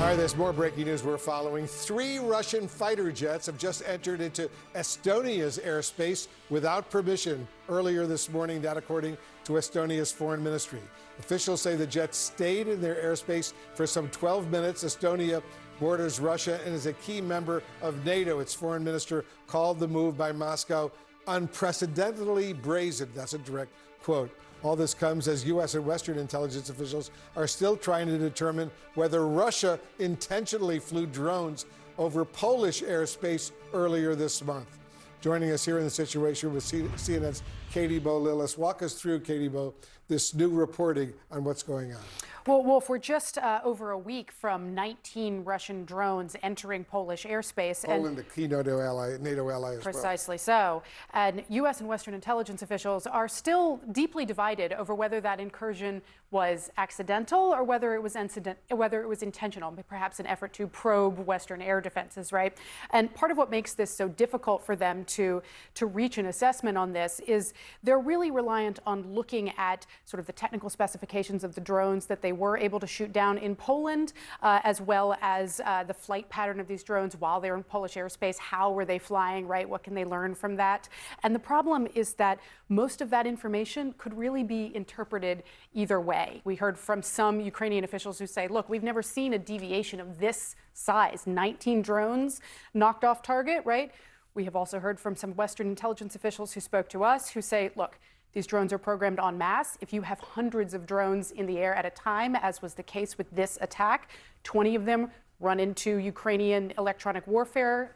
All right, there's more breaking news we're following. 3 Russian fighter jets have just entered into Estonia's airspace without permission earlier this morning, that according to Estonia's foreign ministry. Officials say the jets stayed in their airspace for some 12 minutes. Estonia borders Russia and is a key member of NATO. Its foreign minister called the move by Moscow unprecedentedly brazen. That's a direct quote. All this comes as U.S. and Western intelligence officials are still trying to determine whether Russia intentionally flew drones over Polish airspace earlier this month. Joining us here in the situation with CNN's Katie Bo-Lillis. Walk us through, Katie Bo, this new reporting on what's going on. Well, Wolf, we're just over a week from 19 Russian drones entering Polish airspace. Poland, a key NATO ally as well. Precisely so. And U.S. and Western intelligence officials are still deeply divided over whether that incursion was accidental or whether it was intentional, perhaps an effort to probe Western air defenses, right? And part of what makes this so difficult for them to reach an assessment on this is they're really reliant on looking at sort of the technical specifications of the drones that they were able to shoot down in Poland, as well as the flight pattern of these drones while they're in Polish airspace. How were they flying, right? What can they learn from that? And the problem is that most of that information could really be interpreted either way. We heard from some Ukrainian officials who say, look, we've never seen a deviation of this size, 19 drones knocked off target, right? We have also heard from some Western intelligence officials who spoke to us who say, look, these drones are programmed en masse. If you have hundreds of drones in the air at a time, as was the case with this attack, 20 of them run into Ukrainian electronic warfare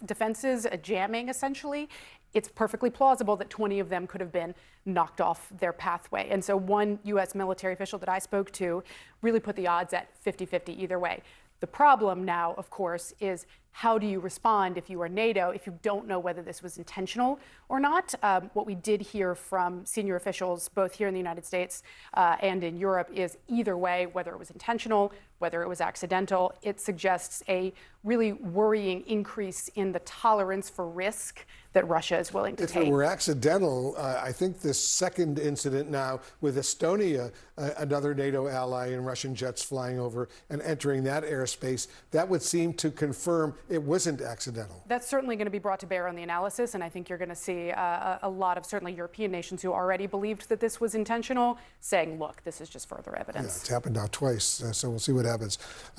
defenses, a jamming essentially. It's perfectly plausible that 20 of them could have been knocked off their pathway. And so one U.S. military official that I spoke to really put the odds at 50-50 either way. The problem now, of course, is how do you respond if you are NATO, if you don't know whether this was intentional or not? What we did hear from senior officials, both here in the United States and in Europe, is either way, whether it was intentional, whether it was accidental, it suggests a really worrying increase in the tolerance for risk that Russia is willing to take. If it were accidental, I think this second incident now with Estonia, another NATO ally, and Russian jets flying over and entering that airspace, that would seem to confirm it wasn't accidental. That's certainly going to be brought to bear on the analysis, and I think you're going to see a lot of certainly European nations who already believed that this was intentional saying, look, this is just further evidence. Yeah, it's happened now twice, so we'll see what happens.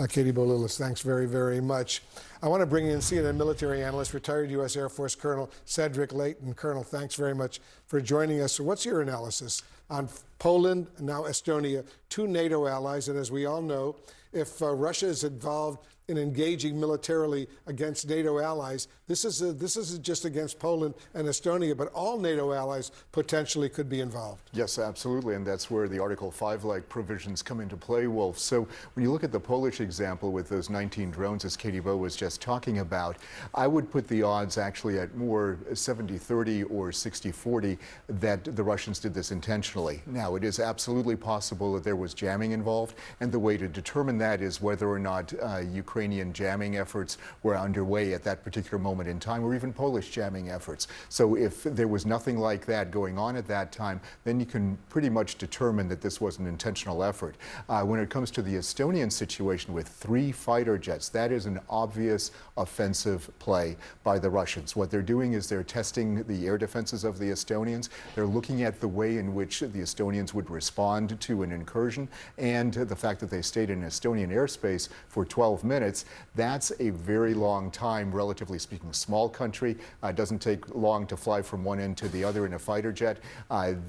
Katie Bo-Lillis, thanks very, very much. I want to bring in CNN military analyst, retired U.S. Air Force Colonel Cedric Leighton. Colonel, thanks very much for joining us. So what's your analysis on Poland and now Estonia, 2 NATO allies? And as we all know, if Russia is involved in engaging militarily against NATO allies, this isn't just against Poland and Estonia, but all NATO allies potentially could be involved. Yes, absolutely, and that's where the Article 5-like provisions come into play, Wolf. So when you look at the Polish example with those 19 drones, as Katie Bo was just talking about, I would put the odds actually at more 70-30 or 60-40 that the Russians did this intentionally. Now, it is absolutely possible that there was jamming involved, and the way to determine that is whether or not Ukrainian jamming efforts were underway at that particular moment in time, or even Polish jamming efforts. So if there was nothing like that going on at that time, then you can pretty much determine that this was an intentional effort. When it comes to the Estonian situation with 3 fighter jets, that is an obvious offensive play by the Russians. What they're doing is they're testing the air defenses of the Estonians. They're looking at the way in which the Estonians would respond to an incursion, and the fact that they stayed in Estonian airspace for 12 minutes. That's a very long time, relatively speaking. Small country, doesn't take long to fly from one end to the other in a fighter jet.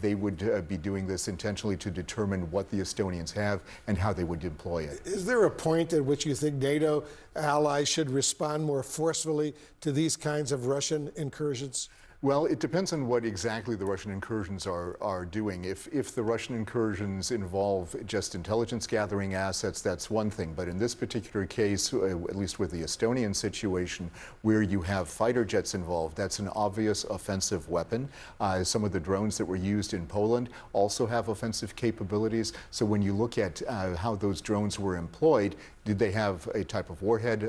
They would be doing this intentionally to determine what the Estonians have and how they would deploy it. Is there a point at which you think NATO allies should respond more forcefully to these kinds of Russian incursions? Well, it depends on what exactly the Russian incursions are doing. If the Russian incursions involve just intelligence gathering assets, that's one thing. But in this particular case, at least with the Estonian situation, where you have fighter jets involved, that's an obvious offensive weapon. Some of the drones that were used in Poland also have offensive capabilities. So when you look at how those drones were employed, did they have a type of warhead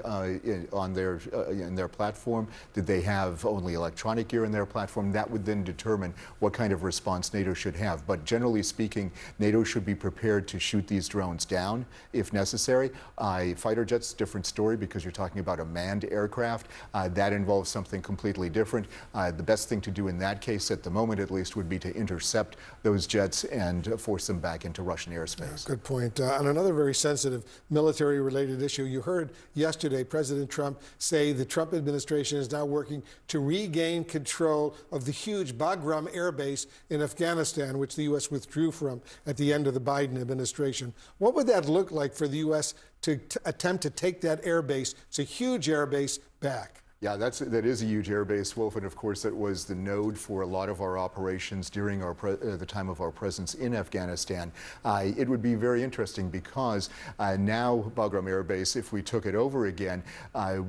in their platform? Did they have only electronic gear in their platform, that would then determine what kind of response NATO should have. But generally speaking, NATO should be prepared to shoot these drones down if necessary. Fighter jets, different story because you're talking about a manned aircraft. That involves something completely different. The best thing to do in that case, at the moment at least, would be to intercept those jets and force them back into Russian airspace. Good point. On another very sensitive military-related issue, you heard yesterday President Trump say the Trump administration is now working to regain control of the huge Bagram air base in Afghanistan, which the U.S. withdrew from at the end of the Biden administration. What would that look like for the U.S. to attempt to take that air base, it's a huge air base, back? Yeah, that is a huge airbase, Wolf, and of course that was the node for a lot of our operations during the time of our presence in Afghanistan. It would be very interesting because now Bagram Air Base, if we took it over again,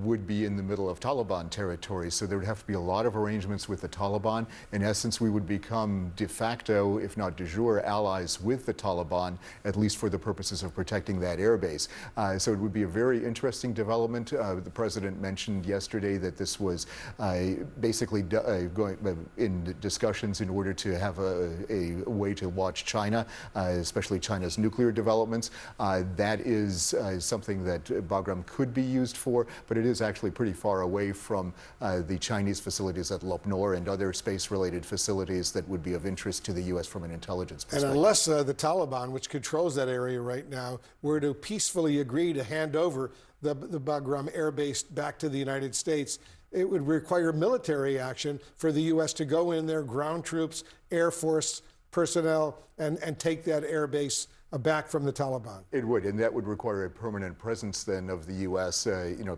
would be in the middle of Taliban territory. So there would have to be a lot of arrangements with the Taliban. In essence, we would become de facto, if not de jure, allies with the Taliban, at least for the purposes of protecting that air base. So it would be a very interesting development. The president mentioned yesterday that this was basically going in discussions in order to have a way to watch China, especially China's nuclear developments. That is something that Bagram could be used for, but it is actually pretty far away from the Chinese facilities at Lopnor and other space-related facilities that would be of interest to the U.S. from an intelligence perspective. And unless the Taliban, which controls that area right now, were to peacefully agree to hand over the Bagram Air Base back to the United States, it would require military action for the U.S. to go in there, ground troops, Air Force personnel, and take that air base back from the Taliban. It would, and that would require a permanent presence then of the U.S.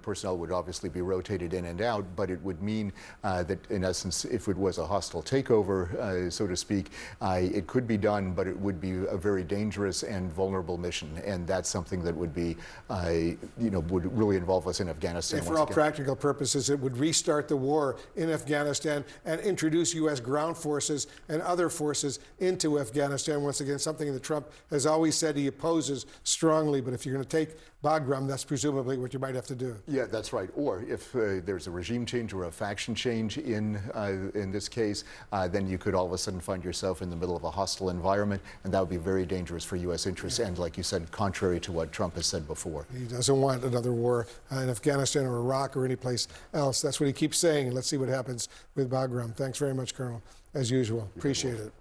Personnel would obviously be rotated in and out, but it would mean that in essence, if it was a hostile takeover, so to speak, it could be done, but it would be a very dangerous and vulnerable mission, and that's something that would be, would really involve us in Afghanistan. And for all practical purposes, it would restart the war in Afghanistan and introduce U.S. ground forces and other forces into Afghanistan. Once again, something that Trump has always said he opposes strongly, but if you're going to take Bagram, that's presumably what you might have to do. Yeah, that's right. Or if there's a regime change or a faction change in this case, then you could all of a sudden find yourself in the middle of a hostile environment, and that would be very dangerous for U.S. interests, and like you said, contrary to what Trump has said before. He doesn't want another war in Afghanistan or Iraq or any place else. That's what he keeps saying. Let's see what happens with Bagram. Thanks very much, Colonel, as usual. Appreciate it.